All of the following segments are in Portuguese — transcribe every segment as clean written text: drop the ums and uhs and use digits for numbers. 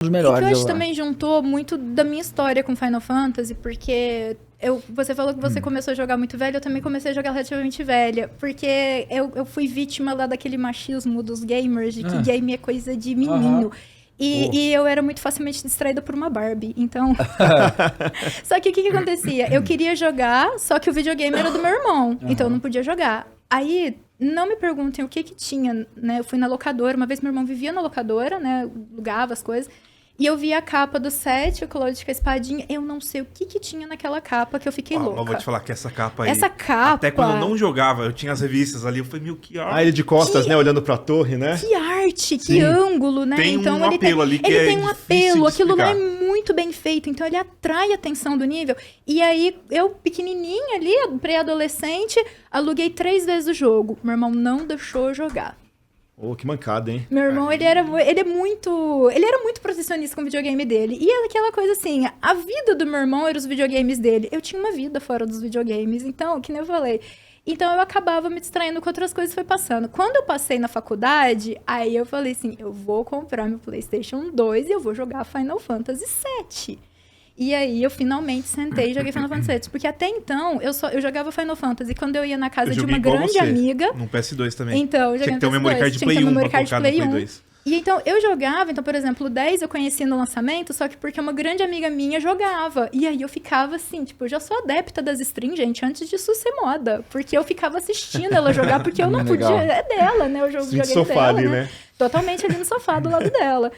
dos E melhores. que eu acho eu que também juntou muito da minha história com Final Fantasy, porque você falou que você começou a jogar muito velho, eu também comecei a jogar relativamente velha, porque eu fui vítima lá daquele machismo dos gamers, de que game é coisa de menino. E eu era muito facilmente distraída por uma Barbie, então... Só que o que acontecia? Eu queria jogar, só que o videogame era do meu irmão, então eu não podia jogar. Aí, não me perguntem o que tinha, né? Eu fui na locadora, uma vez meu irmão vivia na locadora, né? Alugava as coisas. E eu vi a capa do set, o Cloud com a espadinha. Eu não sei o que tinha naquela capa que eu fiquei louca. Eu vou te falar que essa capa aí... Essa capa... Até quando eu não jogava, eu tinha as revistas ali, eu falei, meu, que arte. Ele de costas, né? Olhando pra torre, né? Que arte, que ângulo, né? Tem então, um apelo ali que ele é tem um difícil apelo, de aquilo lá é explicar. muito bem feito, então ele atrai a atenção do nível. E aí, eu, pequenininha ali, pré-adolescente, aluguei 3 vezes o jogo. Meu irmão não deixou eu jogar. Oh, que mancada, hein? Meu irmão, ele era muito protecionista com o videogame dele. E era aquela coisa assim, a vida do meu irmão era os videogames dele. Eu tinha uma vida fora dos videogames, então, que nem eu falei. Então, eu acabava me distraindo com outras coisas, foi passando. Quando eu passei na faculdade, aí eu falei assim, eu vou comprar meu PlayStation 2 e eu vou jogar Final Fantasy VII. E aí, eu finalmente sentei e joguei Final Fantasy VII. Porque até então, eu jogava Final Fantasy quando eu ia na casa de uma grande amiga. No PS2 também. Então, eu tinha joguei que ter um no memory PS2, card tinha que Play ter um 1 memory pra card colocar no Play Play 1. 2. E então, eu jogava, então, por exemplo, o 10 eu conheci no lançamento, só que porque uma grande amiga minha jogava. E aí eu ficava assim, tipo, eu já sou adepta das strings, gente, antes disso ser moda. Porque eu ficava assistindo ela jogar, porque eu não podia. É dela, né? Eu joguei sofá dela, ali, né? Totalmente ali no sofá, do lado dela.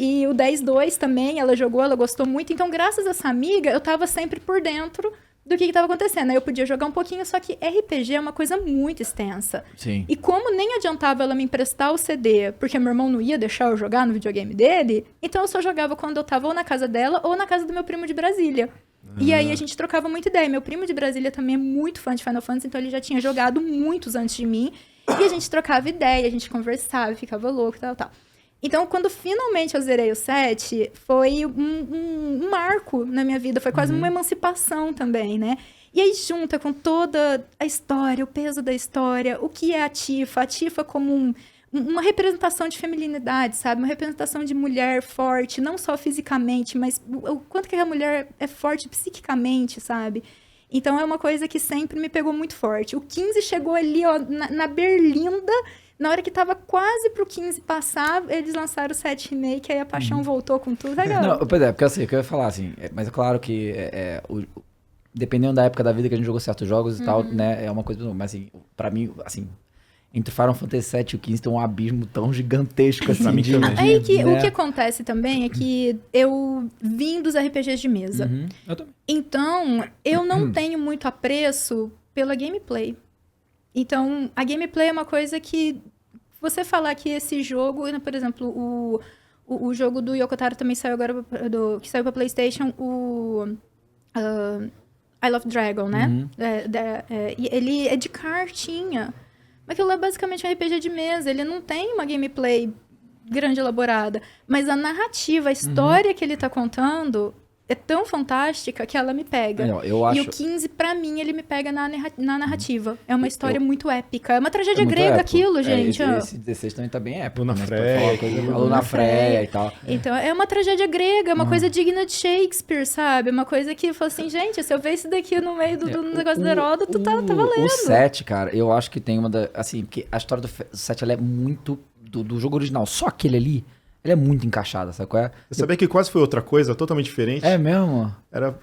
E o 10-2 também, ela jogou, ela gostou muito. Então, graças a essa amiga, eu tava sempre por dentro do que tava acontecendo. Aí eu podia jogar um pouquinho, só que RPG é uma coisa muito extensa. Sim. E como nem adiantava ela me emprestar o CD, porque meu irmão não ia deixar eu jogar no videogame dele, então eu só jogava quando eu tava ou na casa dela ou na casa do meu primo de Brasília. E aí a gente trocava muita ideia. Meu primo de Brasília também é muito fã de Final Fantasy, então ele já tinha jogado muitos antes de mim. E a gente trocava ideia, a gente conversava, ficava louco e tal. Então, quando finalmente eu zerei o 7, foi um marco na minha vida. Foi quase uma emancipação também, né? E aí, junta com toda a história, o peso da história, o que é a Tifa como uma representação de feminilidade, sabe? Uma representação de mulher forte, não só fisicamente, mas o quanto que a mulher é forte psiquicamente, sabe? Então, é uma coisa que sempre me pegou muito forte. O 15 chegou ali, ó, na berlinda. Na hora que tava quase pro 15 passar, eles lançaram o 7 Remake, aí a paixão voltou com tudo. Legal. Não, pois é, porque assim, o que eu ia falar, assim, mas é claro que dependendo da época da vida que a gente jogou certos jogos e tal, né, é uma coisa, mas assim, pra mim, assim, entre Final Fantasy VII e o 15 tem um abismo tão gigantesco assim. Pra mim também. Aí né? o que acontece também é que eu vim dos RPGs de mesa. Eu também. Então, eu não tenho muito apreço pela gameplay. Então, a gameplay é uma coisa que você falar que esse jogo, por exemplo, o jogo do Yokotaro também saiu agora, que saiu pra PlayStation, I Love Dragon, né? E ele é de cartinha. Mas aquilo é basicamente um RPG de mesa. Ele não tem uma gameplay grande elaborada. Mas a narrativa, a história que ele tá contando é tão fantástica que ela me pega. Eu acho... E o 15, pra mim, ele me pega na narrativa. É uma história muito épica. É uma tragédia muito grega épico. aquilo, gente. Esse 16 também tá bem épico. Luna né? Freya. Luna Freya e tal. Então, é uma tragédia grega, é uma coisa digna de Shakespeare, sabe? Uma coisa que, eu falo assim, gente, se eu ver isso daqui no meio do negócio do Heródoto, tá valendo. O 7, cara, eu acho que tem uma da... Assim, porque a história do 7, ela é muito... Do jogo original, só aquele ali, ele é muito encaixado, sabe qual é? Você sabia que quase foi outra coisa, totalmente diferente? É mesmo?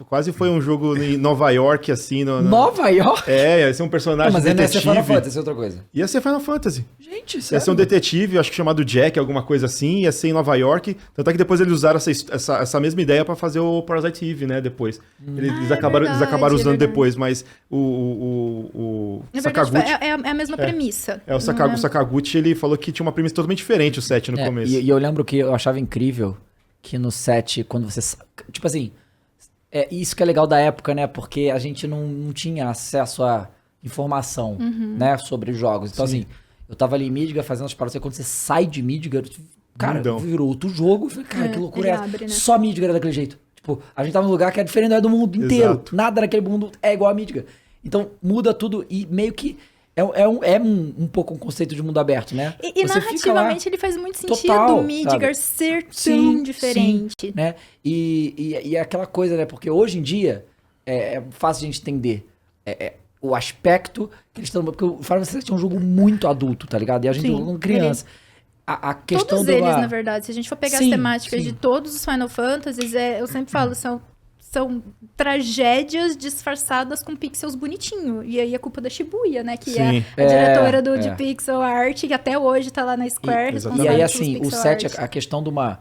Quase foi um jogo em Nova York, assim. Nova York? Ia ser um personagem Mas ele não ia ser detetive. Final Fantasy, ia ser outra coisa. Ia ser Final Fantasy. Gente, Ia sério? ser um detetive, acho que chamado Jack, alguma coisa assim. Ia ser em Nova York. Tanto é que depois eles usaram essa mesma ideia pra fazer o Parasite Eve, né? Depois. Eles acabaram usando depois, mas o Na verdade, Sakaguchi... é a mesma premissa. O Sakaguchi, ele falou que tinha uma premissa totalmente diferente o 7 no começo. E eu lembro que eu achava incrível que no 7, quando você... Tipo assim, isso que é legal da época, né? Porque a gente não tinha acesso a informação, né? Sobre jogos. Então, assim, eu tava ali em Midgar fazendo as paradas. Quando você sai de Midgar, cara, Mundão. virou outro jogo. Eu falei, cara, que loucura é essa? abre, né? Só Midgar era daquele jeito. Tipo, a gente tava num lugar que é diferente do mundo inteiro. Exato. Nada naquele mundo é igual a Midgar. Então, muda tudo e meio que... um pouco um conceito de mundo aberto, né? E narrativamente ele faz muito sentido total, o Midgar ser tão diferente. Sim, né? E é aquela coisa, né? Porque hoje em dia é fácil a gente entender o aspecto que eles estão... Porque o Final Fantasy é um jogo muito adulto, tá ligado? E a gente é criança. A questão todos eles, na verdade. Se a gente for pegar as temáticas de todos os Final Fantasies, eu sempre falo, são tragédias disfarçadas com pixels bonitinho. E aí a culpa da Shibuya, né? Que é a diretora de pixel art, que até hoje tá lá na Square. E aí, assim, o 7, a questão de uma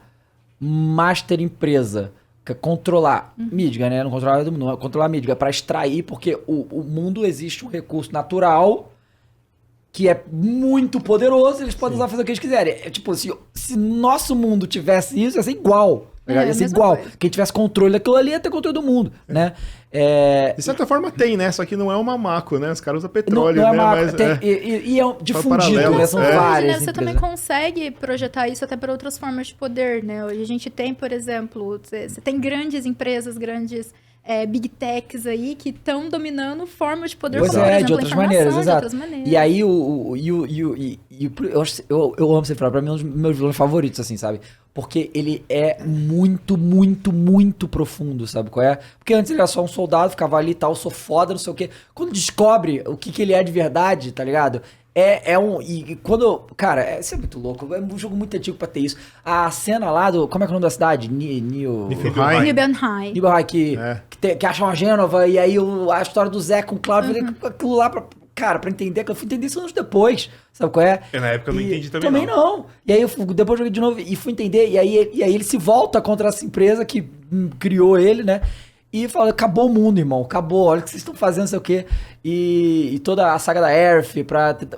master empresa que é controlar Midgar, né? Não controlar do mundo, não, controlar Midgar para extrair, porque o mundo existe um recurso natural que é muito poderoso, eles podem usar fazer o que eles quiserem. É tipo, se nosso mundo tivesse isso, ia ser igual. Ia ser igual. Coisa. Quem tivesse controle daquilo ali ia ter controle do mundo, né? De certa forma tem, né? Só que não é uma Mako, né? Os caras usam petróleo, não né? Mas, e é difundido, né? São várias né? Você também consegue projetar isso até para outras formas de poder, né? Hoje a gente tem, por exemplo, você tem grandes empresas, grandes big techs aí que estão dominando formas de poder, como, por exemplo, de outras maneiras, exato. E aí, eu amo Sephiroth, pra mim é um dos meus vilões favoritos, assim, sabe? Porque ele é muito, muito, muito profundo, sabe qual é? Porque antes ele era só um soldado, ficava ali e tal, sou foda, não sei o quê. Quando descobre o que ele é de verdade, tá ligado? E quando... Cara, isso é muito louco. É um jogo muito antigo pra ter isso. A cena lá do... Como é que é o nome da cidade? Nibelheim. Nibelheim, que acha uma Gênova, e aí a história do Zé com o Cláudio, aquilo lá pra... Cara, pra entender, que eu fui entender isso anos depois, sabe qual é? Na época eu não entendi também não. Também não. E aí depois joguei de novo e fui entender, e aí ele se volta contra essa empresa que criou ele, né? E fala, acabou o mundo, irmão, acabou, olha o que vocês estão fazendo, não sei o quê. E toda a saga da Earth,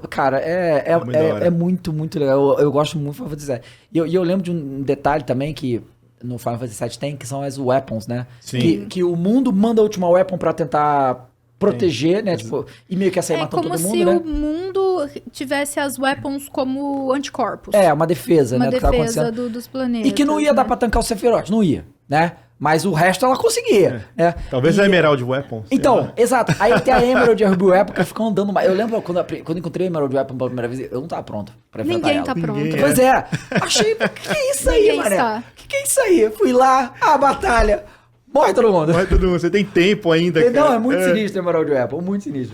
cara, é muito, muito legal. Eu gosto muito do Final Fantasy VII. E eu lembro de um detalhe também que no Final Fantasy VII tem, que são as weapons, né? Sim. Que o mundo manda a última weapon pra tentar proteger, né? Tipo, e meio que sair matando todo mundo, né? É como se o mundo tivesse as weapons como anticorpos. Uma defesa, né? Uma defesa dos planetas. E que não ia dar pra tancar o Sephiroth, não ia, né? Mas o resto ela conseguia, né? Talvez a Emerald Weapon. Então, exato. Aí tem a Emerald Weapon que fica andando mais. Eu lembro quando encontrei a Emerald Weapon pela primeira vez, eu não tava pronto pra enfrentar Ninguém ela. tá pronto. Pois é. Achei, que é isso aí, mané? Que é isso aí? Fui lá, batalha. Morre todo mundo. Você tem tempo ainda, cara. Não, é muito sinistro a Emerald Weapon, muito sinistro.